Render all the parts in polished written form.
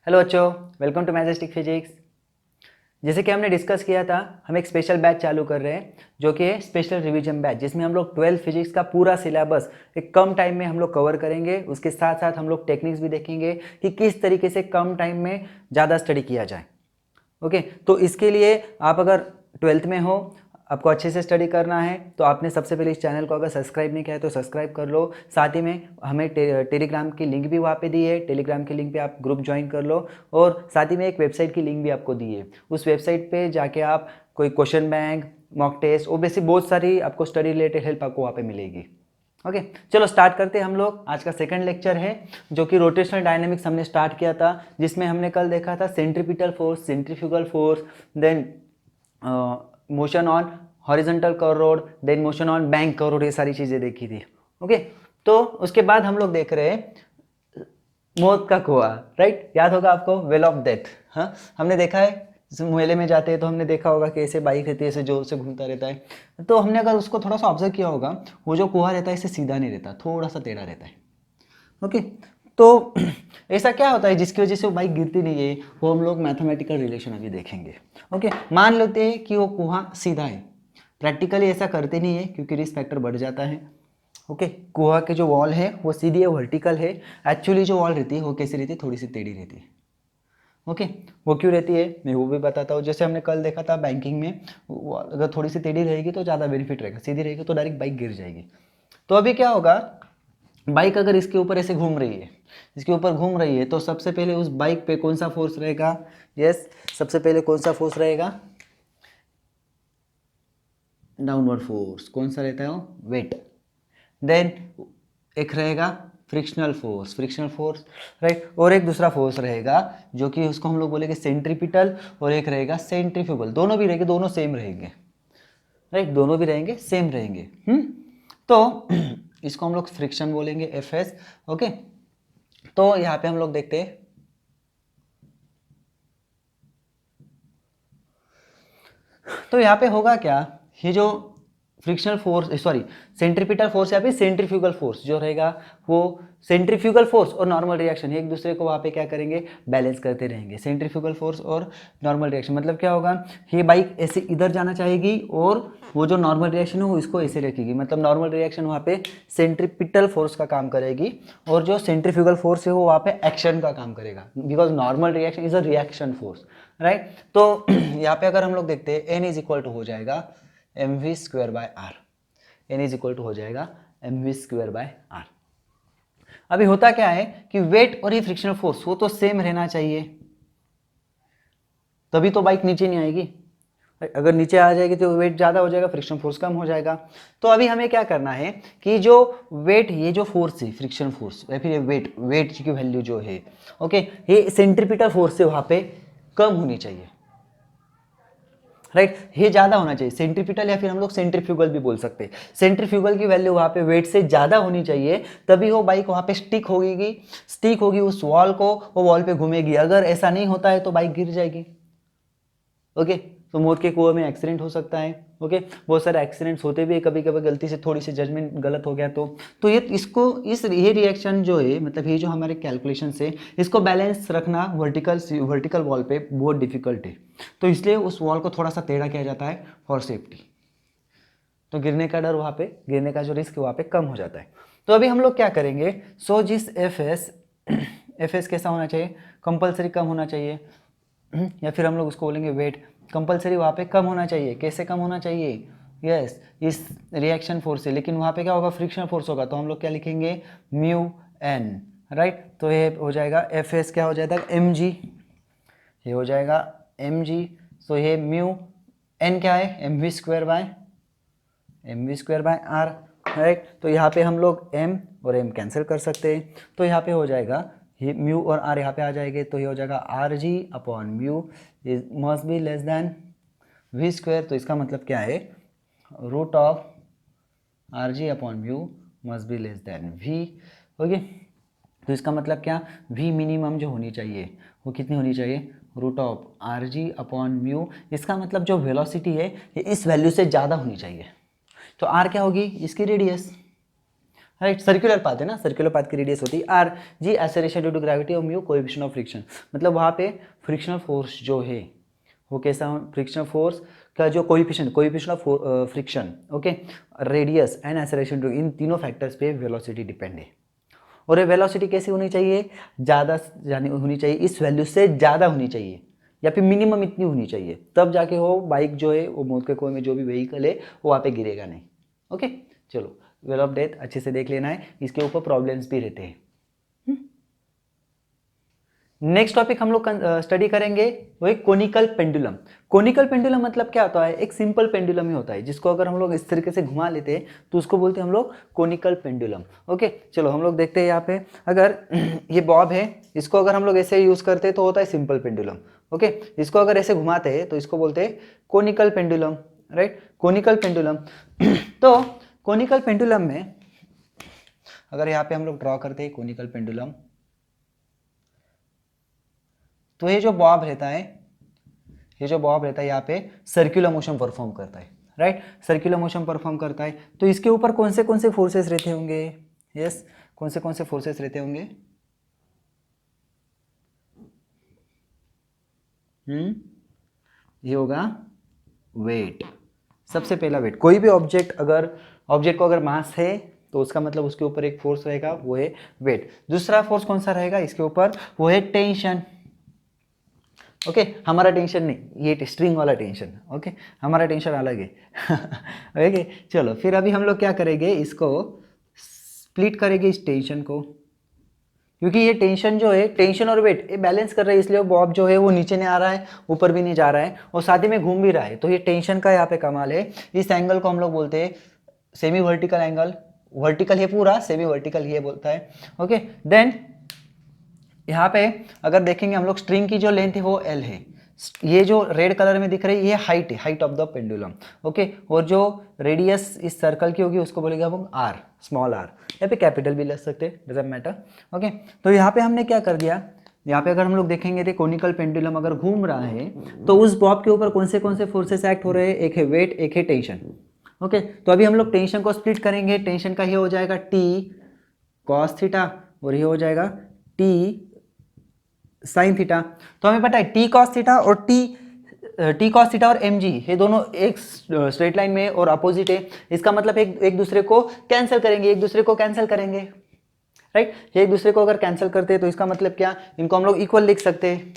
Hello बच्चों, welcome to majestic physics. जैसे कि हमने डिस्कस किया था, हम एक स्पेशल बैच चालू कर रहे हैं जो कि है स्पेशल रिवीजन बैच, जिसमें हम लोग 12th फिजिक्स का पूरा सिलेबस एक कम टाइम में हम लोग कवर करेंगे। उसके साथ साथ हम लोग टेक्निक्स भी देखेंगे कि किस तरीके से कम टाइम में ज़्यादा स्टडी किया जाए। ओके, तो इसके लिए आप अगर 12th में हो, आपको अच्छे से स्टडी करना है, तो आपने सबसे पहले इस चैनल को अगर सब्सक्राइब नहीं किया है तो सब्सक्राइब कर लो। साथ ही में हमें टेलीग्राम की लिंक भी वहाँ पे दी है, टेलीग्राम की लिंक पे आप ग्रुप ज्वाइन कर लो। और साथ ही में एक वेबसाइट की लिंक भी आपको दी है, उस वेबसाइट पे जाके आप कोई क्वेश्चन बैंक, मॉक टेस्ट और बेसिक बहुत सारी आपको स्टडी रिलेटेड हेल्प आपको वहाँ पे मिलेगी। ओके, चलो स्टार्ट करते हैं हम लोग। आज का सेकंड लेक्चर है जो कि रोटेशनल डायनेमिक्स हमने स्टार्ट किया था, जिसमें हमने कल देखा था centripetal force, centrifugal force, then motion on horizontal curve road, then motion on bank curve road, ये सारी चीज़ें देखी थी। ओके, तो उसके बाद हम लोग देख रहे हैं मौत का कुआं, राइट? याद होगा आपको, वेल ऑफ डेथ। हाँ, हमने देखा है, मेले में जाते हैं तो हमने देखा होगा कि ऐसे बाइक रहती है, ऐसे जोर से घूमता रहता है। तो हमने अगर उसको थोड़ा सा ऑब्जर्व किया होगा, वो जो कुआं रहता है इसे सीधा नहीं रहता, थोड़ा सा टेढ़ा रहता है। ओके, तो ऐसा क्या होता है जिसकी वजह से वो बाइक गिरती नहीं है, वो हम लोग मैथमेटिकल रिलेशन अभी देखेंगे। ओके, मान लेते हैं कि वो कुआं सीधा है। प्रैक्टिकली ऐसा करते नहीं है क्योंकि रिस्क फैक्टर बढ़ जाता है। ओके, कुआं के जो वॉल है वो सीधी है, वर्टिकल है। एक्चुअली जो वॉल रहती है वो कैसी रहती है, थोड़ी सी टेढ़ी रहती है। ओके, वो क्यों रहती है मैं वो भी बताता हूँ। जैसे हमने कल देखा था बैंकिंग में, अगर थोड़ी सी टेढ़ी रहेगी तो ज़्यादा बेनिफिट रहेगा, सीधी रहेगी तो डायरेक्ट बाइक गिर जाएगी। तो अभी क्या होगा, बाइक अगर इसके ऊपर ऐसे घूम रही है, इसके ऊपर घूम रही है, तो सबसे पहले उस बाइक पे कौन सा फोर्स रहेगा? यस, सबसे पहले कौन सा फोर्स रहेगा? Downward force. कौन सा रहता है वो? वेट। देन एक रहेगा frictional force, frictional force, right. और एक दूसरा फोर्स रहेगा जो कि उसको हम लोग बोलेंगे सेंट्रीपिटल, और एक रहेगा सेंट्रीफ्यूगल। दोनों भी रहेंगे, दोनों सेम रहेंगे, राइट, दोनों भी रहेंगे, सेम रहेंगे। तो इसको हम लोग फ्रिक्शन बोलेंगे, एफ एस। ओके, तो यहाँ पे हम लोग देखते हैं, तो यहाँ पे होगा क्या, ये जो frictional force, sorry centripetal force या फिर सेंट्रीफ्यूगल फोर्स जो रहेगा, वो सेंट्रीफ्यूगल फोर्स और नॉर्मल रिएक्शन एक दूसरे को वहाँ पे क्या करेंगे, बैलेंस करते रहेंगे। सेंट्रीफ्यूगल फोर्स और नॉर्मल रिएक्शन मतलब क्या होगा, ये बाइक ऐसे इधर जाना चाहेगी और वो जो नॉर्मल रिएक्शन है वो इसको ऐसे रखेगी। मतलब नॉर्मल रिएक्शन वहाँ पे सेंट्रीपिटल फोर्स का काम करेगी और जो सेंट्रीफ्यूगल फोर्स है वो वहाँ पे एक्शन का काम करेगा, because normal reaction is a reaction force, right. तो यहाँ पे अगर हम लोग देखते हैं, एन इज इक्वल टू हो जाएगा M V square by R. N is equal to हो जाएगा M V square by R. अभी होता क्या है कि वेट और ये फ्रिक्शनल फोर्स वो तो सेम रहना चाहिए, तभी तो बाइक नीचे नहीं आएगी। अगर नीचे आ जाएगी तो वेट ज़्यादा हो जाएगा, फ्रिक्शन फोर्स कम हो जाएगा। तो अभी हमें क्या करना है कि जो वेट, ये जो फोर्स है फ्रिक्शन फोर्स या फिर ये वेट, वेट की वैल्यू जो है, ओके, ये सेंट्रीपिटल फोर्स से वहाँ पे कम होनी चाहिए, राइट। ये ज्यादा होना चाहिए, सेंट्रीपिटल या फिर हम लोग सेंट्रीफ्यूगल भी बोल सकते हैं। सेंट्रीफ्यूगल की वैल्यू वहां पे वेट से ज्यादा होनी चाहिए, तभी वो बाइक वहां पे स्टिक होगी उस वॉल को, वो वॉल पे घूमेगी। अगर ऐसा नहीं होता है तो बाइक गिर जाएगी। ओके, तो मौत के कुएं में एक्सीडेंट हो सकता है। ओके, बहुत सारे एक्सीडेंट्स होते भी है, कभी कभी गलती से थोड़ी सी जजमेंट गलत हो गया तो ये इसको ये रिएक्शन जो है, मतलब ये जो हमारे कैलकुलेशन से इसको बैलेंस रखना वर्टिकल वॉल पे बहुत डिफिकल्ट है। तो इसलिए उस वॉल को थोड़ा सा टेढ़ा किया जाता है फॉर सेफ्टी। तो गिरने का डर वहाँ पे, गिरने का जो रिस्क वहाँ पे कम हो जाता है। तो अभी हम लोग क्या करेंगे, सो जिस एफ एस कैसा होना चाहिए, कंपलसरी कम होना चाहिए, या फिर हम लोग उसको बोलेंगे वेट कंपलसरी वहाँ पे कम होना चाहिए। कैसे कम होना चाहिए? यस, इस रिएक्शन फोर्स से। लेकिन वहाँ पे क्या होगा, फ्रिक्शन फोर्स होगा, तो हम लोग क्या लिखेंगे, म्यू एन, राइट। तो ये हो जाएगा एफ एस क्या हो जाएगा, एम जी, ये हो जाएगा एम जी। सो ये म्यू एन क्या है, M V square by R, right. तो यहाँ पे हम लोग m और m कैंसिल कर सकते हैं, तो यहाँ पे हो जाएगा ये म्यू और r यहाँ पे आ जाएंगे, तो ये हो जाएगा R G upon mu is must be less than V square. तो इसका मतलब क्या है, root of R G upon mu must be less than V. Okay, तो इसका मतलब क्या, वी मिनिमम जो होनी चाहिए वो कितनी होनी चाहिए, root of R G upon mu. इसका मतलब जो वेलोसिटी है ये इस वैल्यू से ज़्यादा होनी चाहिए। तो आर क्या होगी, इसकी रेडियस, राइट, सर्कुलर पाथ है ना, सर्कुलर पाथ की रेडियस होती है R, G acceleration due to gravity, और म्यू कोएफिशिएंट ऑफ फ्रिक्शन, मतलब वहाँ पे फ्रिक्शनल फोर्स जो है वो कैसा, फ्रिक्शनल फोर्स का जो coefficient of friction, okay, radius and acceleration due, इन तीनों फैक्टर्स पे वेलोसिटी डिपेंड है। और ये वेलोसिटी कैसी होनी चाहिए, ज़्यादा यानी होनी चाहिए, इस वैल्यू से ज़्यादा होनी चाहिए, या फिर मिनिमम इतनी होनी चाहिए, तब जाके वो बाइक जो है वो मौत के कुएं में जो भी व्हीकल है वो वहाँ पे गिरेगा नहीं। ओके, चलो वेल ऑफ डेथ अच्छे से देख लेना है, इसके ऊपर प्रॉब्लम्स भी रहते हैं। नेक्स्ट टॉपिक हम लोग स्टडी करेंगे वो है कोनिकल पेंडुलम। कोनिकल पेंडुलम मतलब क्या होता है, एक सिंपल पेंडुलम ही होता है जिसको अगर हम लोग इस तरीके से घुमा लेते हैं तो उसको बोलते हैं हम लोग कोनिकल पेंडुलम। ओके, चलो हम लोग देखते हैं यहाँ पे, अगर ये बॉब है, इसको अगर हम लोग ऐसे यूज करते हैं तो होता है सिंपल पेंडुलम। ओके, इसको अगर ऐसे घुमाते हैं तो इसको बोलते हैं conical pendulum, right, conical pendulum. तो कोनिकल पेंडुलम में अगर यहाँ पे हम लोग ड्रॉ करते हैं कोनिकल पेंडुलम, तो ये जो बॉब रहता है, ये जो बॉब रहता है यहाँ पे सर्कुलर मोशन परफॉर्म करता है, राइट, सर्कुलर मोशन परफॉर्म करता है। तो इसके ऊपर कौन से फोर्सेस रहते होंगे, यस, कौन से फोर्सेस रहते होंगे, ये होगा वेट, सबसे पहला वेट। कोई भी ऑब्जेक्ट को अगर मास है तो उसका मतलब उसके ऊपर एक फोर्स रहेगा, वो है वेट। दूसरा फोर्स कौन सा रहेगा इसके ऊपर, वो है टेंशन। ओके, हमारा टेंशन नहीं, ये स्ट्रिंग वाला टेंशन, ओके, हमारा टेंशन अलग है। ओके, चलो फिर अभी हम लोग क्या करेंगे, इसको स्प्लिट करेंगे इस टेंशन को, क्योंकि ये टेंशन जो है, टेंशन और वेट ये बैलेंस कर रहा है, इसलिए बॉब जो है वो नीचे नहीं आ रहा है, ऊपर भी नहीं जा रहा है, और साथ ही में घूम भी रहा है। तो ये टेंशन का यहाँ पे कमाल है। इस एंगल को हम लोग बोलते हैं सेमी वर्टिकल एंगल, वर्टिकल है पूरा, सेमी वर्टिकल ये बोलता है। ओके, देन यहाँ पे अगर देखेंगे हम लोग, स्ट्रिंग की जो लेंथ है वो एल है, ये जो रेड कलर में दिख रही है ये हाइट है, height of the pendulum. Okay, और जो रेडियस इस सर्कल की होगी उसको बोलेगा हम आर, स्मॉल आर, यहाँ पे कैपिटल भी लग सकते हैं, डजंट मैटर। ओके, तो यहाँ पे हमने क्या कर दिया, यहाँ पे अगर हम लोग देखेंगे तो कोनिकल पेंडुलम अगर घूम रहा है तो उस बॉब के ऊपर कौन से फोर्सेस एक्ट हो रहे हैं, एक है वेट, एक है टेंशन। ओके, तो अभी हम लोग टेंशन को स्प्लिट करेंगे, टेंशन का ये हो जाएगा टी कॉस थीटा, और ये हो जाएगा टी साइन थीटा। तो हमें पता है टी कॉस थीटा और टी कॉस थीटा और एम जी ये दोनों एक स्ट्रेट लाइन में और अपोजिट है, इसका मतलब एक दूसरे को कैंसिल करेंगे, राइट, एक दूसरे को अगर कैंसिल करते हैं तो इसका मतलब क्या, इनको हम लोग इक्वल लिख सकते हैं,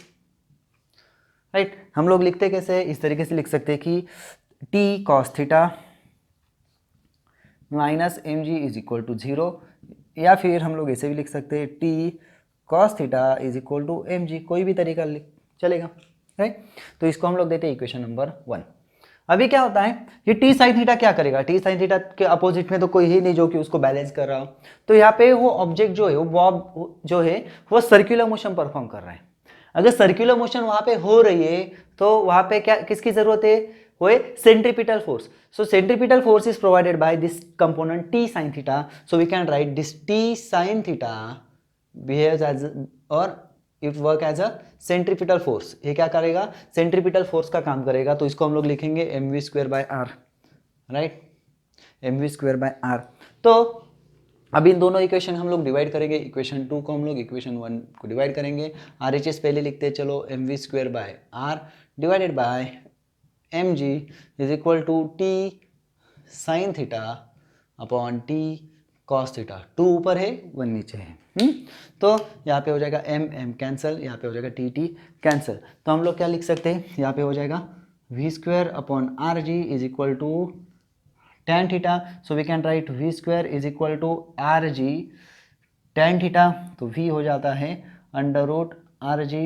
राइट। हम लोग लिखते कैसे, इस तरीके से लिख सकते हैं कि T cos theta minus M G is equal to 0, या फिर हम लोग ऐसे भी लिख सकते हैं T cos theta is equal to M G, कोई भी तरीका चलेगा, राइट। तो इसको हम लोग देते हैं इक्वेशन नंबर 1। अभी क्या होता है, ये टी साइन थीटा क्या करेगा, टी साइन थीटा के अपोजिट में तो कोई ही नहीं जो कि उसको बैलेंस कर रहा हो, तो यहाँ पे वो ऑब्जेक्ट जो है, वो बॉब जो है वो सर्कुलर मोशन परफॉर्म कर रहा है। अगर सर्कुलर मोशन वहां पे हो रही है तो वहां पे क्या, किसकी जरूरत है, वो है centripetal force. So centripetal force is provided by this component T sine theta, so we can write this T sine theta behaves as or it work as a centripetal force. ये क्या करेगा, सेंट्रीपिटल फोर्स का काम करेगा, तो इसको हम लोग लिखेंगे M V square by R, right, M V square by R. तो अब इन दोनों इक्वेशन हम लोग डिवाइड करेंगे, इक्वेशन 2 को हम लोग इक्वेशन 1 को डिवाइड करेंगे, आर एच एस पहले लिखते हैं, चलो M V square by R divided by M G is equal to T sine theta upon T cos theta, 2 ऊपर है 1 नीचे है। तो यहाँ पे हो जाएगा एम एम कैंसिल, यहाँ पे हो जाएगा टी टी कैंसिल, तो हम लोग क्या लिख सकते हैं, यहाँ पे हो जाएगा V square upon R G is equal to tan theta, so we can write v square is equal to rg tan theta, तो v हो जाता है under root rg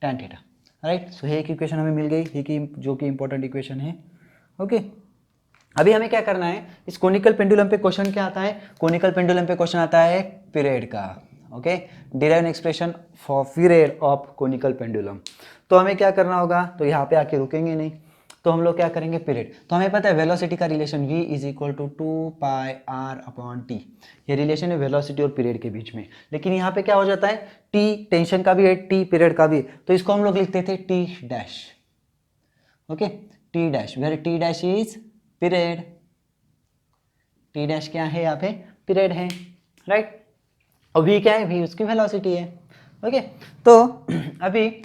tan theta, right. So ये एक इक्वेशन हमें मिल गई, ये की जो कि इंपॉर्टेंट इक्वेशन है। ओके, अभी हमें क्या करना है, इस कोनिकल पेंडुलम पे क्वेश्चन क्या आता है, कोनिकल पेंडुलम पे क्वेश्चन आता है पीरियड का। Okay, derive an expression for period of conical pendulum. तो हमें क्या करना होगा, तो यहाँ पे आके रुकेंगे नहीं, तो हम लोग क्या करेंगे पीरियड। तो हमें पता है वेलोसिटी का relation v is equal to 2πr upon T, ये रिलेशन है वेलोसिटी और पीरियड के बीच में। लेकिन यहाँ पे क्या हो जाता है, t टेंशन का भी है, t पीरियड का भी, तो इसको हम लोग लिखते थे t dash. Okay, t dash, where t dash is period, T dash क्या है यहाँ पे, पीरियड है, राइट। और वी क्या है, वी उसकी वेलोसिटी है। ओके, तो अभी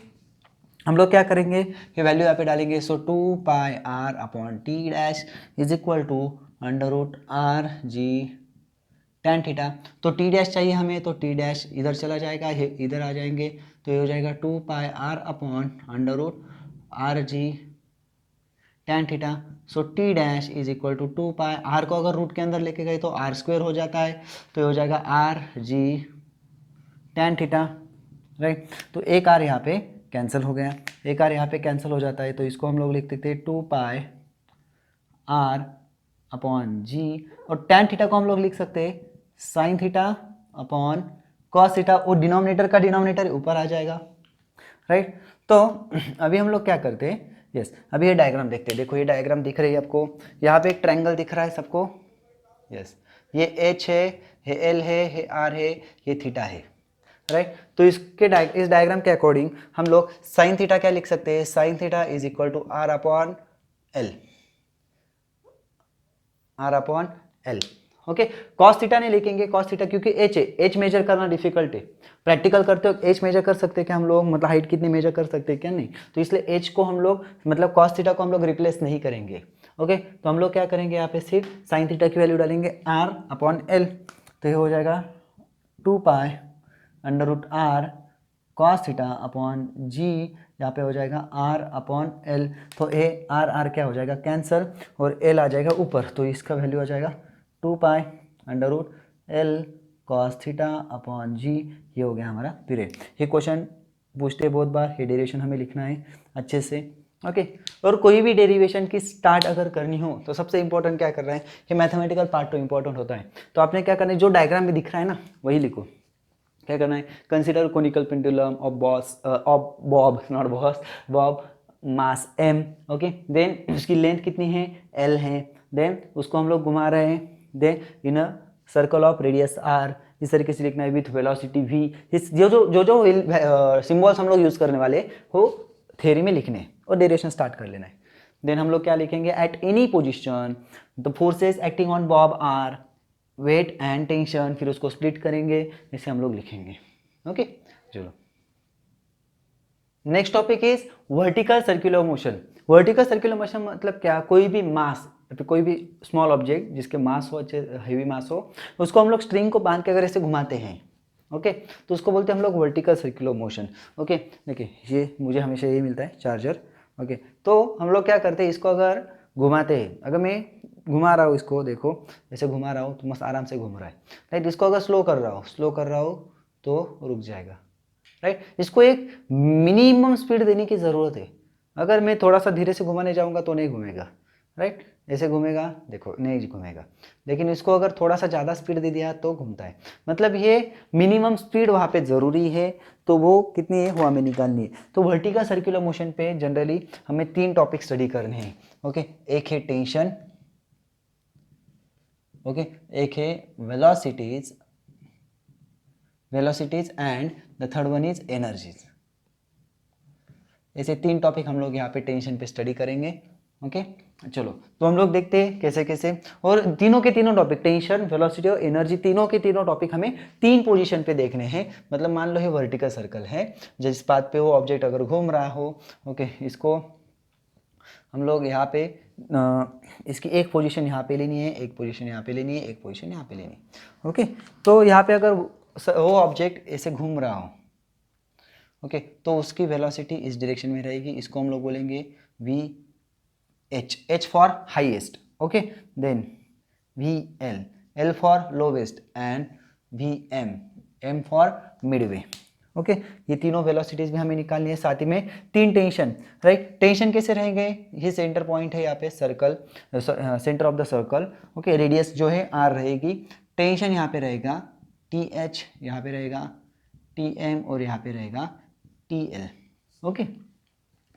हम लोग क्या करेंगे, ये वैल्यू यहाँ पे डालेंगे। So 2πr/t dash is equal to √r/g tan theta. तो टी डैश चाहिए हमें, तो टी डैश इधर चला जाएगा, ये इधर आ जाएंगे, तो ये हो जाएगा 2πr/√r/g tan theta. So T dash is equal to 2π, R को अगर रूट के अंदर लेके गए तो आर स्क्वायर हो जाता है, तो ये हो जाएगा r/g tan थीटा, राइट। तो एक आर यहाँ पे कैंसिल हो गया, एक आर यहाँ पे कैंसिल हो जाता है, तो इसको हम लोग लिख देते हैं 2πr/g, और tan थीटा को हम लोग लिख सकते हैं sine theta upon cos theta, और डिनोमिनेटर का डिनोमिनेटर ऊपर आ जाएगा, राइट। तो अभी हम लोग क्या करते हैं, यस अभी ये डायग्राम देखते हैं। देखो ये डायग्राम दिख रही है आपको, यहाँ पे एक ट्रायंगल दिख रहा है सबको, यस ये एच है, ये एल है, ये आर है, ये थीटा है, राइट। तो इसके इस डायग्राम के अकॉर्डिंग हम लोग साइन थीटा क्या लिख सकते हैं, sine theta is equal to R upon L, R upon L. Okay, cos theta नहीं लिखेंगे, कॉस थीटा क्योंकि एच है, एच मेजर करना डिफिकल्ट है। प्रैक्टिकल करते हो एच मेजर कर सकते हैं क्या हम लोग, मतलब हाइट कितनी मेजर कर सकते हैं क्या, नहीं। तो इसलिए एच को हम लोग मतलब कॉस थीटा को हम लोग रिप्लेस नहीं करेंगे। ओके, तो हम लोग क्या करेंगे, यहाँ पे सिर्फ साइन थीटा की वैल्यू डालेंगे आर अपॉन एल, तो ये हो जाएगा 2π√r कॉस थीटा अपॉन जी, यहाँ पे हो जाएगा आर अपॉन एल, तो ए आर आर क्या हो जाएगा कैंसर, और एल आ जाएगा ऊपर, तो इसका वैल्यू आ जाएगा 2π√l कॉस थीटा अपॉन जी, ये हो गया हमारा पीरियड। ये क्वेश्चन पूछते हैं बहुत बार, ये डेरिवेशन हमें लिखना है अच्छे से। ओके, और कोई भी डेरिवेशन की स्टार्ट अगर करनी हो तो सबसे इंपॉर्टेंट क्या कर रहे हैं, कि मैथमेटिकल पार्ट तो इंपॉर्टेंट होता है। तो आपने क्या करना है, जो डायग्राम में दिख रहा है ना वही लिखो। क्या करना है, consider conical pendulum of bob not boss, bob mass m, okay, then उसकी लेंथ कितनी है, l है, देन उसको हम लोग घुमा रहे हैं, then in a circle of radius r, इस तरीके से लिखना है विथ वेलोसिटी v। इस जो सिम्बॉल्स हम लोग यूज करने वाले वो थ्योरी में लिखने और डेरिवेशन स्टार्ट कर लेना है। देन हम लोग क्या लिखेंगे, at any position the forces acting on bob are weight and tension, फिर उसको स्प्लिट करेंगे, इसे हम लोग लिखेंगे। ओके, चलो next topic is vertical circular motion. Vertical circular motion मतलब क्या, कोई भी मास, कोई भी स्मॉल ऑब्जेक्ट जिसके मास हो, अच्छे हेवी मास हो, उसको हम लोग स्ट्रिंग को बांध के अगर ऐसे घुमाते हैं, ओके, तो उसको बोलते हैं हम लोग वर्टिकल सर्कुलर मोशन। ओके, देखिए ये मुझे हमेशा यही मिलता है चार्जर। ओके, तो हम लोग क्या करते हैं, इसको अगर घुमाते हैं, अगर मैं घुमा रहा हूँ इसको, देखो ऐसे घुमा रहा हूँ तो मस्त आराम से घूम रहा है, राइट। इसको अगर स्लो कर रहा हूँ तो रुक जाएगा, राइट। इसको एक मिनिमम स्पीड देने की ज़रूरत है। अगर मैं थोड़ा सा धीरे से घुमाने जाऊँगा तो नहीं घूमेगा, राइट। ऐसे घूमेगा, देखो नहीं घूमेगा, लेकिन इसको अगर थोड़ा सा ज़्यादा स्पीड दे दिया तो घूमता है। मतलब ये मिनिमम स्पीड वहाँ पे ज़रूरी है, तो वो कितनी है वो हमें निकालनी है। तो वर्टिकल सर्कुलर मोशन पे जनरली हमें 3 टॉपिक स्टडी करने हैं। ओके, एक है टेंशन, ओके, एक है velocities and the third one is energies. ऐसे 3 टॉपिक हम लोग यहाँ पे टेंशन पे स्टडी करेंगे। ओके, चलो तो हम लोग देखते हैं कैसे कैसे, और तीनों के तीनों टॉपिक टेंशन, वेलोसिटी और एनर्जी, तीनों के तीनों टॉपिक हमें 3 पोजीशन पे देखने हैं। मतलब मान लो ये वर्टिकल सर्कल है, जिस बात पे वो ऑब्जेक्ट अगर घूम रहा हो, ओके, इसको हम लोग यहाँ पे इसकी एक पोजीशन यहाँ पे लेनी है, एक पोजीशन यहाँ पे लेनी है, एक पोजीशन यहाँ पे लेनी है। ओके, तो यहाँ पे अगर वो ऑब्जेक्ट ऐसे घूम रहा हो, ओके, तो उसकी वेलोसिटी इस डायरेक्शन में रहेगी, इसको हम लोग बोलेंगे V H for highest, okay, then V L for lowest, and V M for midway. Okay, ये तीनों वेलोसिटीज भी हमें निकालनी है, साथ ही में 3 टेंशन, राइट। टेंशन कैसे रहेंगे, ये सेंटर पॉइंट है यहाँ पे circle, centre of the circle, okay, radius जो है आर रहेगी, टेंशन यहाँ पे रहेगा टी एच, यहाँ पे रहेगा टी एम, और यहाँ पे रहेगा टी एल। ओके,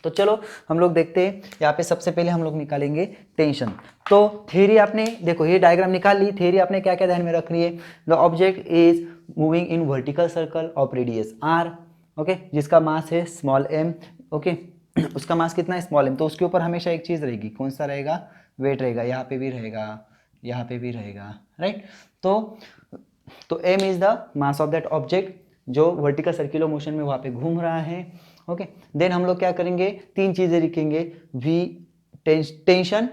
तो चलो हम लोग देखते हैं। यहाँ पे सबसे पहले हम लोग निकालेंगे टेंशन। तो थ्योरी आपने देखो, ये डायग्राम निकाल ली, थ्योरी आपने क्या क्या ध्यान में रखनी है, the object is moving in vertical circle of radius R, okay, जिसका मास है स्मॉल एम, ओके, उसका मास कितना है स्मॉल एम, तो उसके ऊपर हमेशा एक चीज़ रहेगी, कौन सा रहेगा, वेट रहेगा, यहाँ पे भी रहेगा, यहाँ पे भी रहेगा, राइट। तो m is the mass of that object जो वर्टिकल सर्कुलर मोशन में वहाँ पे घूम रहा है। ओके, देन हम लोग क्या करेंगे, तीन चीजें लिखेंगे। v टेंशन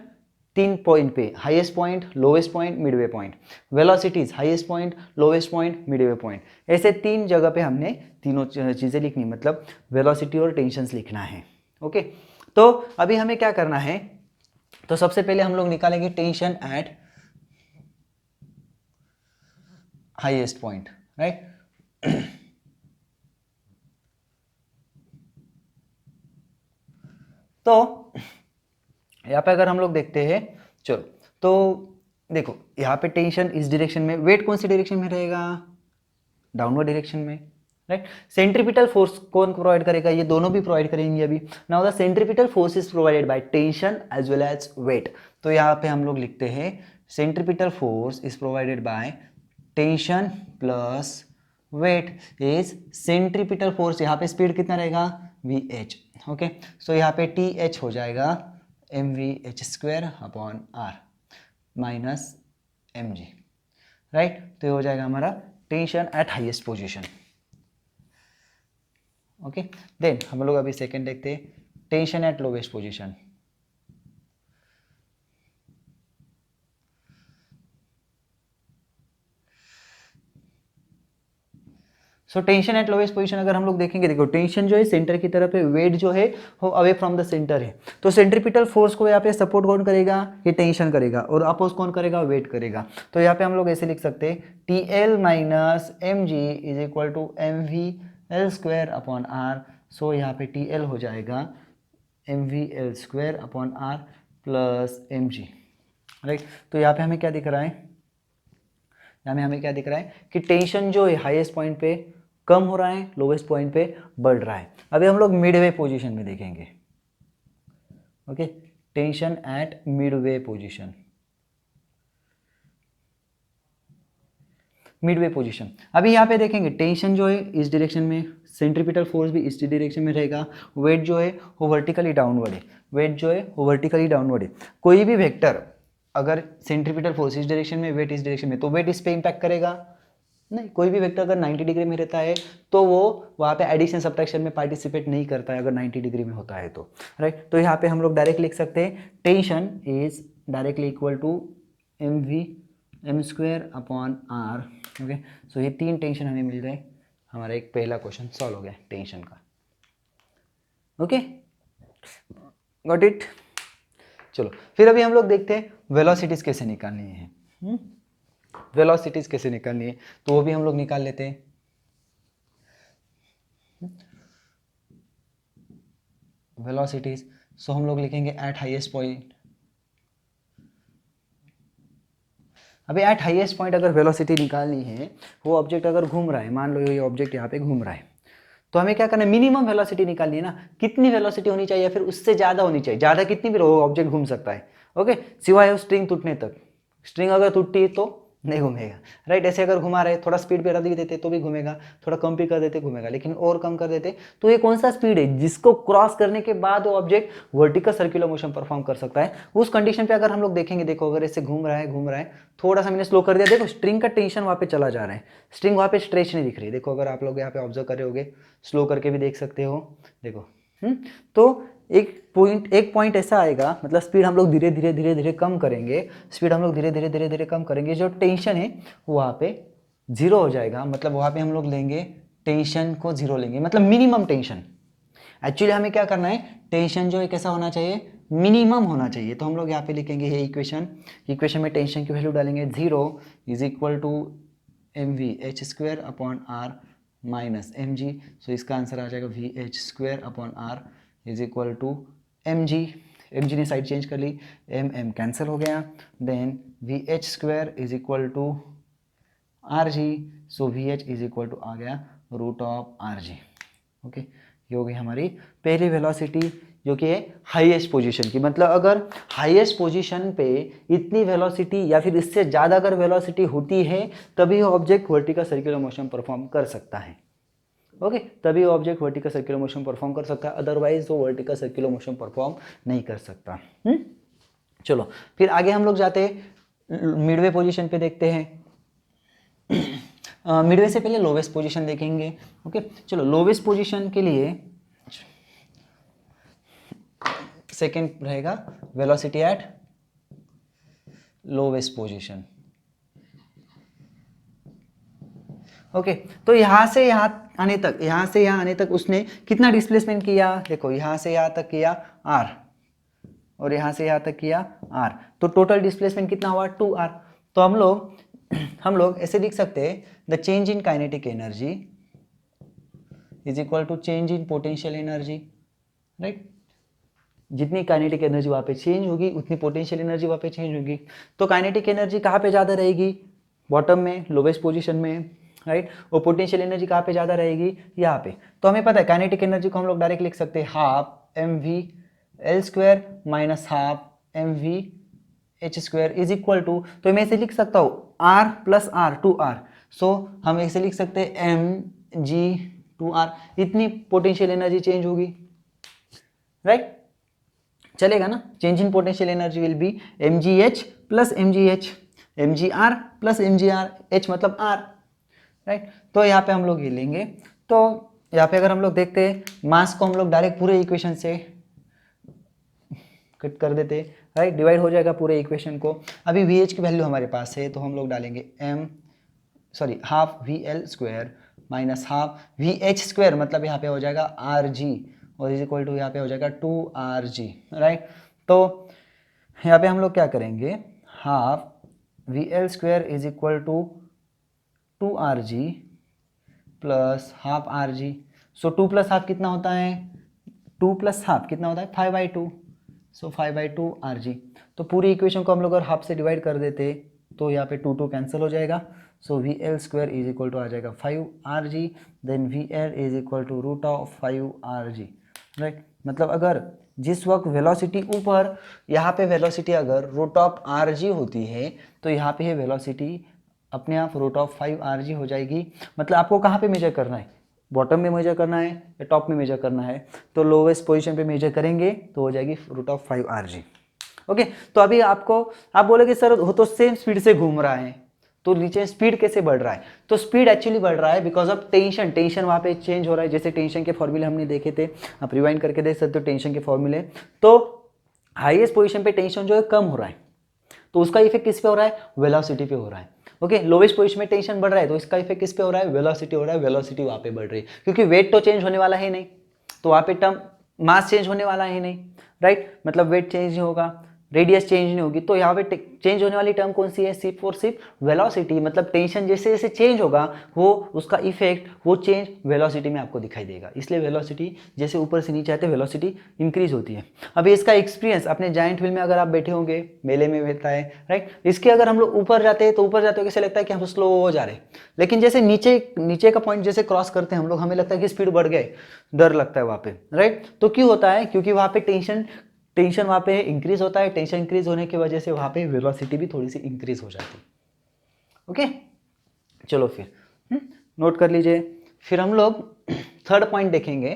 3 पॉइंट पे, highest point, lowest point, Midway point. Velocities highest point, lowest point, Midway point. ऐसे तीन जगह पे हमने तीनों चीजें लिखनी, मतलब वेलोसिटी और टेंशंस लिखना है। ओके, तो अभी हमें क्या करना है, तो सबसे पहले हम लोग निकालेंगे tension at highest point, right. तो यहाँ पे अगर हम लोग देखते हैं, चलो तो देखो यहाँ पे टेंशन इस डायरेक्शन में, वेट कौन सी डायरेक्शन में रहेगा, डाउनवर्ड डायरेक्शन में, राइट। सेंट्रीपिटल फोर्स कौन प्रोवाइड करेगा, ये दोनों भी प्रोवाइड करेंगे अभी। Now the centripetal force is provided by tension as well as weight. तो यहाँ पे हम लोग लिखते हैं centripetal force is provided by tension plus weight is centripetal force. यहाँ पे स्पीड कितना रहेगा, VH। ओके, सो यहाँ पे TH हो जाएगा mvh² upon r minus mg, right. तो ये हो जाएगा हमारा tension at highest position. Okay, then हम लोग अभी सेकंड देखते हैं, tension at lowest position. So tension at lowest position अगर हम लोग देखेंगे, देखो टेंशन जो है सेंटर की तरफ है, वेट जो है वो अवे फ्रॉम द सेंटर है। तो सेंट्रीपिटल फोर्स को यहाँ पे सपोर्ट कौन करेगा, ये टेंशन करेगा, और अपोज कौन करेगा, वेट करेगा। तो यहाँ पे हम लोग ऐसे लिख सकते हैं TL minus mg is equal to mvL² upon r। So यहाँ पे TL हो जाएगा mvL² upon r plus mg, right. तो यहाँ पे हमें क्या दिख रहा है, यहाँ में हमें क्या दिख रहा है कि टेंशन जो है हाईएस्ट पॉइंट पे कम हो रहा है, लोवेस्ट पॉइंट पे बढ़ रहा है। अभी हम लोग मिडवे पोजीशन में देखेंगे। Okay, tension eight Midway position, Midway position. अभी यहाँ पे देखेंगे टेंशन जो है इस डायरेक्शन में, सेंट्रीपिटल फोर्स भी इस डायरेक्शन में रहेगा, वेट जो है वो वर्टिकली डाउनवर्ड है, वेट जो है वो वर्टिकली डाउनवर्ड है। कोई भी वेक्टर अगर सेंट्रीपिटल फोर्स इस डायरेक्शन में, वेट इस डायरेक्शन में, तो वेट इस पे इंपैक्ट करेगा नहीं। कोई भी वेक्टर अगर 90 डिग्री में रहता है तो वो वहाँ पे एडिशन सब्ट्रैक्शन में पार्टिसिपेट नहीं करता है, अगर 90 डिग्री में होता है तो, राइट। तो यहाँ पे हम लोग डायरेक्ट लिख सकते हैं tension is directly equal to mv² upon r। Okay, so ये तीन टेंशन हमें मिल गए, हमारा एक पहला क्वेश्चन सॉल्व हो गया टेंशन का। Okay, got it. चलो फिर अभी हम लोग देखते हैं वेलोसिटीज कैसे निकालनी है। वेलोसिटीज कैसे निकालनी है तो वो भी हम लोग निकाल लेते हैं। वेलोसिटीज, सो हम लोग लिखेंगे एट हाईएस्ट पॉइंट। अभी एट हाईएस्ट पॉइंट अगर वेलोसिटी निकालनी है, वो ऑब्जेक्ट अगर घूम रहा है, मान लो ये ऑब्जेक्ट यहाँ पे घूम रहा है, तो हमें क्या करना है, मिनिमम वेलोसिटी निकालनी है ना। कितनी वेलोसिटी होनी चाहिए, फिर उससे ज़्यादा होनी चाहिए, ज़्यादा कितनी भी रहो ऑब्जेक्ट घूम सकता है। ओके, सिवाय स्ट्रिंग टूटने तक। स्ट्रिंग अगर टूटती है तो नहीं घूमेगा, राइट। ऐसे अगर घुमा रहे, थोड़ा स्पीड पे रख भी देते तो भी घूमेगा, थोड़ा कम भी कर देते घूमेगा, लेकिन और कम कर देते तो ये कौन सा स्पीड है जिसको क्रॉस करने के बाद वो object vertical circular motion perform कर सकता है। उस कंडीशन पे अगर हम लोग देखेंगे, देखो अगर ऐसे घूम रहा है, थोड़ा सा मैंने स्लो कर दिया, देखो स्ट्रिंग का टेंशन वहाँ पे चला जा रहा है, स्ट्रिंग वहाँ पे स्ट्रेच नहीं दिख रही। देखो अगर आप लोग यहाँ पे ऑब्जर्व कर रहे होगे, स्लो करके भी देख सकते हो, देखो। तो एक पॉइंट ऐसा आएगा, मतलब स्पीड हम लोग धीरे धीरे कम करेंगे, स्पीड हम लोग धीरे धीरे कम करेंगे, जो टेंशन है वहाँ पे जीरो हो जाएगा। मतलब वहाँ पे हम लोग लेंगे टेंशन को जीरो लेंगे, मतलब मिनिमम टेंशन। एक्चुअली हमें क्या करना है, टेंशन जो है कैसा होना चाहिए, मिनिमम होना चाहिए। तो हम लोग यहाँ पे लिखेंगे ये इक्वेशन में टेंशन की वैल्यू डालेंगे, 0 is equal to mvh² upon r minus mg। So इसका आंसर आ जाएगा vh² upon r is equal to mg ने साइड चेंज कर ली, m कैंसिल हो गया, then vh² is equal to rg। So vh is equal to आ गया रूट ऑफ rg। ओके, ये हो गई हमारी पहली वेलोसिटी जो कि है हाईएस्ट पोजीशन की। मतलब अगर हाईएस्ट पोजीशन पे इतनी वेलोसिटी या फिर इससे ज़्यादा अगर वेलोसिटी होती है तभी वो object vertical circular motion perform कर सकता है। ओके, तभी वो object vertical circular motion perform कर सकता है, अदरवाइज वो वर्टिकल सर्कुलर मोशन परफॉर्म नहीं कर सकता। चलो फिर आगे हम लोग जाते हैं मिडवे पोजीशन पे देखते हैं। मिडवे से पहले लोवेस्ट पोजीशन देखेंगे। ओके चलो, लोवेस्ट पोजीशन के लिए सेकंड रहेगा velocity at lowest position. Okay तो यहाँ से यहाँ आने तक, यहाँ से यहाँ आने तक उसने कितना डिस्प्लेसमेंट किया, देखो यहाँ से यहाँ तक किया r और यहाँ से यहाँ तक किया r, तो टोटल डिस्प्लेसमेंट कितना हुआ 2r। तो हम लोग ऐसे लिख सकते हैं the change in kinetic energy is equal to change in potential energy, right. जितनी काइनेटिक एनर्जी वहाँ पे चेंज होगी उतनी पोटेंशियल एनर्जी वहाँ पे चेंज होगी। तो काइनेटिक एनर्जी कहाँ पे ज़्यादा रहेगी, बॉटम में, लोवेस्ट पोजीशन में, राइट। और पोटेंशियल एनर्जी कहाँ पे ज़्यादा रहेगी, यहाँ पे। तो हमें पता है काइनेटिक एनर्जी को हम लोग डायरेक्ट लिख सकते हैं half mv_L² minus half mv_H² is equal to, तो मैं इसे लिख सकता हूँ r प्लस r 2r। सो हम इसे लिख सकते हैं mg2r, इतनी पोटेंशियल एनर्जी चेंज होगी, राइट। चलेगा ना। Change in potential energy will be mgh plus mgh, mgr plus mgr, h मतलब r, राइट। तो यहाँ पे हम लोग ये लेंगे। तो यहाँ पे अगर हम लोग देखते हैं मास को हम लोग डायरेक्ट पूरे इक्वेशन से कट कर देते, राइट, डिवाइड हो जाएगा पूरे इक्वेशन को। अभी VH की वैल्यू हमारे पास है तो हम लोग डालेंगे half VL² minus half VH², मतलब यहाँ पे हो जाएगा RG और इज इक्वल टू यहाँ पे हो जाएगा 2RG, राइट। तो यहाँ पे हम लोग क्या करेंगे, half VL² is equal to 2RG plus half RG। So 2 plus half कितना होता है, 2 प्लस हाफ कितना होता है 5/2, सो 5/2 RG। तो पूरी इक्वेशन को हम लोग अगर हाफ से डिवाइड कर देते तो यहाँ पे 2 कैंसिल हो जाएगा। So VL² is equal to आ जाएगा 5RG, then VL is equal to √5RG, right. मतलब अगर जिस वक्त वेलोसिटी ऊपर, यहाँ पे वेलोसिटी अगर √RG होती है तो यहाँ पे वेलोसिटी अपने आप √5RG हो जाएगी। मतलब आपको कहाँ पे मेजर करना है, बॉटम में मेजर करना है या टॉप में मेजर करना है, तो लोवेस्ट पोजीशन पे मेजर करेंगे तो हो जाएगी √5RG। ओके तो अभी आप बोलोगे सर वो तो सेम स्पीड से घूम रहा है तो नीचे स्पीड कैसे बढ़ रहा है, तो स्पीड एक्चुअली बढ़ रहा है बिकॉज ऑफ टेंशन वहाँ पे चेंज हो रहा है। जैसे टेंशन के फॉर्मूले हमने देखे थे, आप रिवाइंड करके देख सकते हो टेंशन के फॉर्मूले। तो हाईएस्ट पोजीशन पे टेंशन जो है कम हो रहा है तो उसका इफेक्ट किस पे हो रहा है, वेलोसिटी पे हो रहा है। ओके लोवेस्ट पोजीशन में टेंशन बढ़ रहा है तो इसका इफेक्ट किस पे हो रहा है, वेलोसिटी हो रहा है, वेलोसिटी वहाँ पे बढ़ रही है क्योंकि वेट तो चेंज होने वाला है नहीं, तो वहाँ पे टर्म मास चेंज होने वाला है नहीं, राइट। मतलब वेट चेंज नहीं होगा, रेडियस चेंज नहीं होगी, तो यहाँ पे चेंज होने वाली टर्म कौन सी है, सिर्फ वेलोसिटी। मतलब टेंशन जैसे जैसे चेंज होगा वो उसका इफेक्ट, वो चेंज वेलोसिटी में आपको दिखाई देगा। इसलिए वेलोसिटी जैसे ऊपर से नीचे आते हैं वेलोसिटी इंक्रीज होती है। अभी इसका एक्सपीरियंस अपने जायंट व्हील में अगर आप बैठे होंगे, मेले में रहता है, राइट। इसके अगर हम लोग ऊपर जाते हैं तो ऊपर जाते हुए कैसे लगता है कि हम स्लो हो जा रहे हैं, लेकिन जैसे नीचे का पॉइंट जैसे क्रॉस करते हैं हम लोग, हमें लगता है कि स्पीड बढ़ गए, डर लगता है वहाँ पे, राइट। तो क्यों होता है, क्योंकि वहाँ पे टेंशन वहाँ पे इंक्रीज होता है। टेंशन इंक्रीज होने की वजह से वहाँ पे वेलोसिटी भी थोड़ी सी इंक्रीज हो जाती है। ओके चलो फिर नोट कर लीजिए। फिर हम लोग थर्ड पॉइंट देखेंगे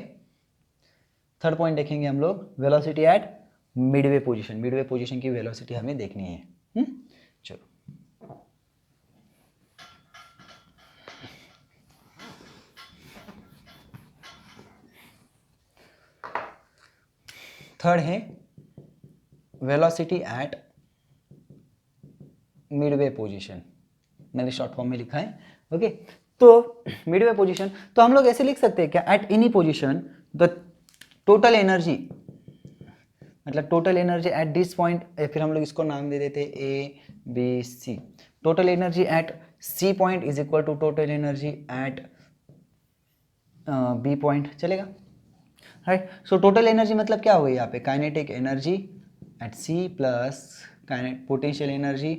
हम लोग वेलोसिटी एट मिडवे पोजीशन की वेलोसिटी हमें देखनी है। चलो थर्ड है वेलोसिटी एट मिडवे पोजीशन, मैंने शॉर्ट फॉर्म में लिखा है। ओके तो मिडवे पोजीशन तो हम लोग ऐसे लिख सकते हैं क्या, at any position the total energy, मतलब total energy at this point, फिर हम लोग इसको नाम दे देते ABC। Total energy at C point is equal to total energy at B point, चलेगा, राइट। सो टोटल एनर्जी मतलब क्या हो गई यहाँ पे, kinetic energy at C plus potential energy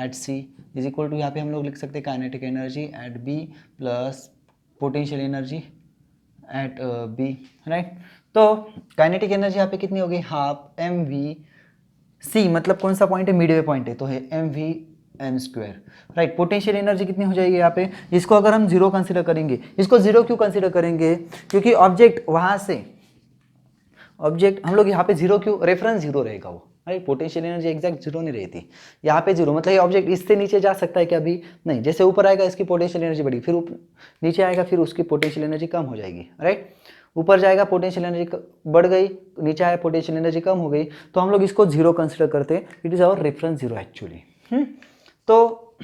at C is equal to, यहाँ पे हम लोग लिख सकते हैं kinetic energy at B plus potential energy at B, right. तो काइनेटिक एनर्जी यहाँ पे कितनी हो गई, हाफ mv_c, मतलब कौन सा पॉइंट है, मिडवे पॉइंट है तो है mv_n², राइट। पोटेंशियल एनर्जी कितनी हो जाएगी यहाँ पे, इसको अगर हम जीरो कंसिडर करेंगे, इसको जीरो क्यों कंसिडर करेंगे, क्योंकि ऑब्जेक्ट वहाँ से हम लोग यहाँ पे जीरो क्यों, रेफरेंस जीरो रहेगा वो, अरे पोटेंशियल एनर्जी एग्जैक्ट जीरो नहीं रहती, यहाँ पे जीरो, मतलब ये ऑब्जेक्ट इससे नीचे जा सकता है क्या? अभी नहीं, जैसे ऊपर आएगा इसकी पोटेंशियल एनर्जी बढ़ी, फिर नीचे आएगा फिर उसकी पोटेंशियल एनर्जी कम हो जाएगी, राइट। ऊपर जाएगा पोटेंशियल एनर्जी बढ़ गई, नीचे आया पोटेंशियल एनर्जी कम हो गई, तो हम लोग इसको जीरो कंसिडर करते हैं, it is our reference zero actually. तो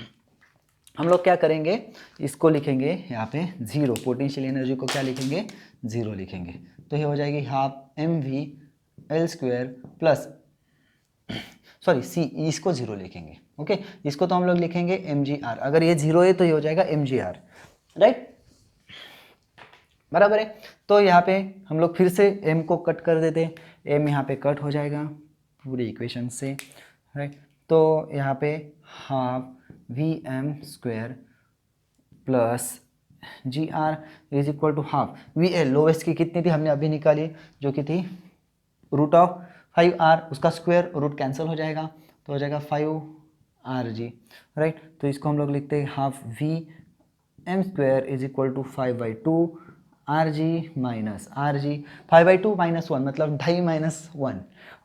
हम लोग क्या करेंगे, इसको लिखेंगे यहाँ पे जीरो, पोटेंशियल एनर्जी को क्या लिखेंगे? जीरो लिखेंगे। तो ये हो जाएगी half mv_L² plus sorry C, इसको जीरो लिखेंगे, ओके। इसको तो हम लोग लिखेंगे mgr, अगर ये जीरो है तो ये हो जाएगा mgr, राइट, बराबर है। तो यहाँ पे हम लोग फिर से m को कट कर देते हैं, m यहाँ पे कट हो जाएगा पूरी इक्वेशन से, राइट। तो यहाँ पे half Vm² plus gr is equal to half VL, lowest की कितनी थी हमने अभी निकाली, जो कि थी √5r, उसका स्क्वायर, रूट कैंसिल हो जाएगा तो हो जाएगा 5rg, राइट। तो इसको हम लोग लिखते हैं half Vm² is equal to 5/2 rg minus rg, 5/2 minus 1 मतलब 2.5 माइनस 1,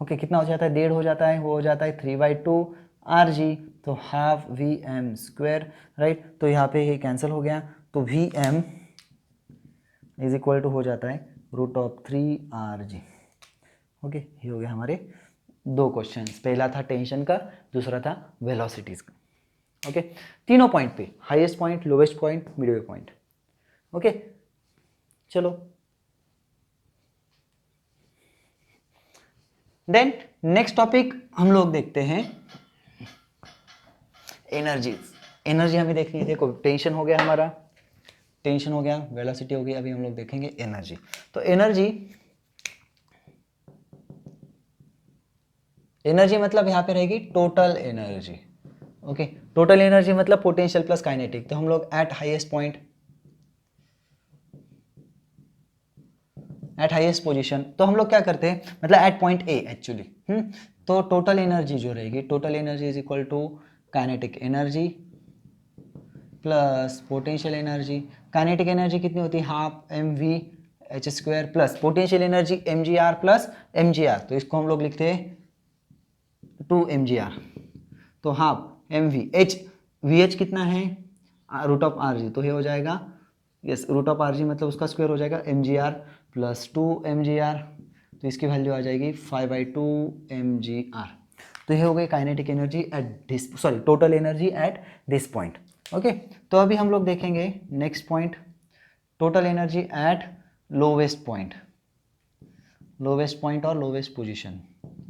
ओके। कितना हो जाता है? 1.5 हो जाता है, वो हो जाता है 3/2 rg, तो हाफ Vm², राइट। तो यहाँ पे ये कैंसिल हो गया, तो Vm इज इक्वल टू हो जाता है √3rg, ओके। ये हो गया हमारे दो क्वेश्चन, पहला था टेंशन का, दूसरा था वेलोसिटीज का, ओके। तीनों पॉइंट पे, highest point, lowest point, Midway point, okay. चलो देन नेक्स्ट टॉपिक हम लोग देखते हैं एनर्जी। एनर्जी हमें देखनी है, देखो टेंशन हो गया हमारा, टेंशन हो गया, वेलोसिटी हो गई, अभी हम लोग देखेंगे एनर्जी। तो एनर्जी मतलब यहाँ पे रहेगी total energy, okay. Total energy मतलब पोटेंशियल प्लस काइनेटिक, तो हम लोग at highest point, at highest position, तो हम लोग क्या करते हैं, मतलब एट पॉइंट ए एक्चुअली, तो टोटल एनर्जी जो रहेगी, total energy is equal to kinetic energy plus potential energy. Kinetic energy कितनी होती है? Half mv_h² plus potential energy mgr plus mgr, तो इसको हम लोग लिखते हैं 2mgr, तो हाफ mv, vh कितना है? √rg, तो ये हो जाएगा, यस, √rg मतलब उसका स्क्वायर हो जाएगा mgr प्लस 2mgr, तो इसकी वैल्यू आ जाएगी 5/2 mgr। तो ये हो गई kinetic energy at this, sorry total energy at this point, okay. तो अभी हम लोग देखेंगे next point, total energy at lowest point, lowest point और लोवेस्ट पोजीशन,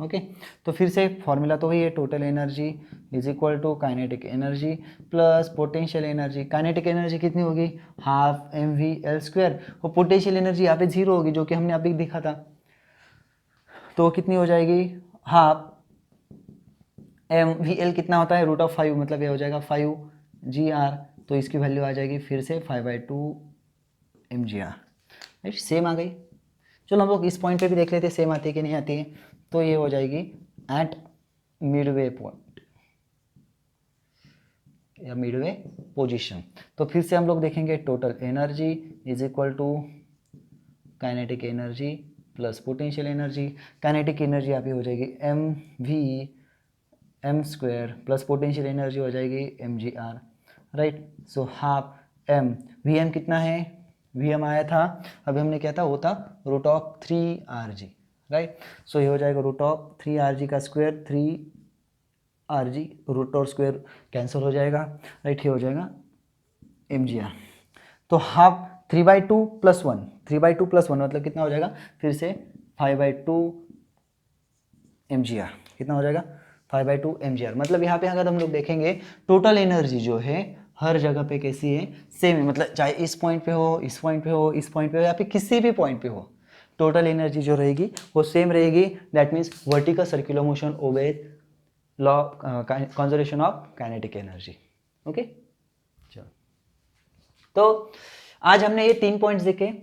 ओके। तो फिर से फॉर्मूला तो वही है, total energy is equal to kinetic energy plus potential energy. Kinetic energy कितनी होगी? हाफ mv_L², और पोटेंशियल एनर्जी यहाँ पे जीरो होगी, जो कि हमने अभी दिखा था, तो कितनी हो जाएगी? हाफ mvl कितना होता है? √5, मतलब ये हो जाएगा 5gr, तो इसकी वैल्यू आ जाएगी फिर से 5/2 mgr, राइट। सेम आ गई। चलो हम लोग इस पॉइंट पे भी देख लेते हैं सेम आती है कि नहीं आती है। तो ये हो जाएगी एट मिडवे पॉइंट या मिडवे पोजीशन। तो फिर से हम लोग देखेंगे total energy is equal to kinetic energy plus potential energy. Kinetic energy यहाँ पे हो जाएगी mv_m² प्लस पोटेंशियल एनर्जी हो जाएगी mgr, right. So half m, vm कितना है? vm आया था, अभी हमने क्या था, वो था √3rg, राइट। सो ये हो जाएगा √3rg का स्क्वायर, 3rg, रूट और स्क्वायर कैंसिल हो जाएगा, राइट। ये हो जाएगा mgr। तो हाफ 3/2 प्लस 1, 3/2 प्लस 1 मतलब कितना हो जाएगा? फिर से 5/2 mgr, कितना हो जाएगा? 5/2 mgr। मतलब यहाँ पे अगर हम लोग देखेंगे टोटल एनर्जी जो है हर जगह पे कैसी है? सेम है, मतलब चाहे इस पॉइंट पे हो, इस पॉइंट पे हो, इस पॉइंट पे हो, या फिर किसी भी पॉइंट पे हो, टोटल एनर्जी जो रहेगी वो सेम रहेगी। That means vertical circular motion obeys law conservation of kinetic energy, okay. चलो, तो आज हमने ये 3 पॉइंट्स देखे।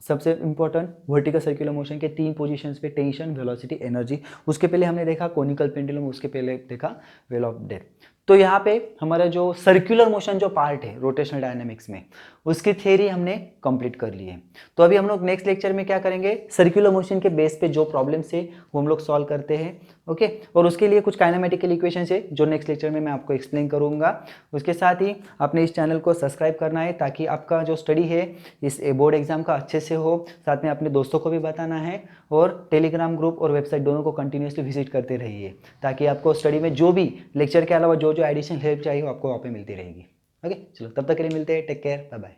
सबसे इंपॉर्टेंट वर्टिकल सर्कुलर मोशन के 3 पोजीशंस पे, टेंशन, वेलोसिटी, एनर्जी। उसके पहले हमने देखा कोनिकल पेंडुलम, उसके पहले देखा वेल ऑफ डेथ। तो यहाँ पे हमारा जो सर्कुलर मोशन जो पार्ट है रोटेशनल डायनामिक्स में, उसकी थ्योरी हमने कंप्लीट कर ली है। तो अभी हम लोग नेक्स्ट लेक्चर में क्या करेंगे, सर्कुलर मोशन के बेस पे जो प्रॉब्लम्स है वो हम लोग सॉल्व करते हैं। ओके, और उसके लिए कुछ काइनेमेटिकल इक्वेशंस है जो नेक्स्ट लेक्चर में मैं आपको एक्सप्लेन करूंगा। उसके साथ ही आपने इस चैनल को सब्सक्राइब करना है ताकि आपका जो स्टडी है इस बोर्ड एग्जाम का अच्छे से हो। साथ में अपने दोस्तों को भी बताना है और टेलीग्राम ग्रुप और वेबसाइट दोनों को कंटिन्यूसली विजिट करते रहिए ताकि आपको स्टडी में जो भी लेक्चर के अलावा जो जो एडिशनल हेल्प चाहिए वो आपको वहाँ पे मिलती रहेगी। ओके, चलो तब तक के लिए मिलते हैं। Take care, bye bye.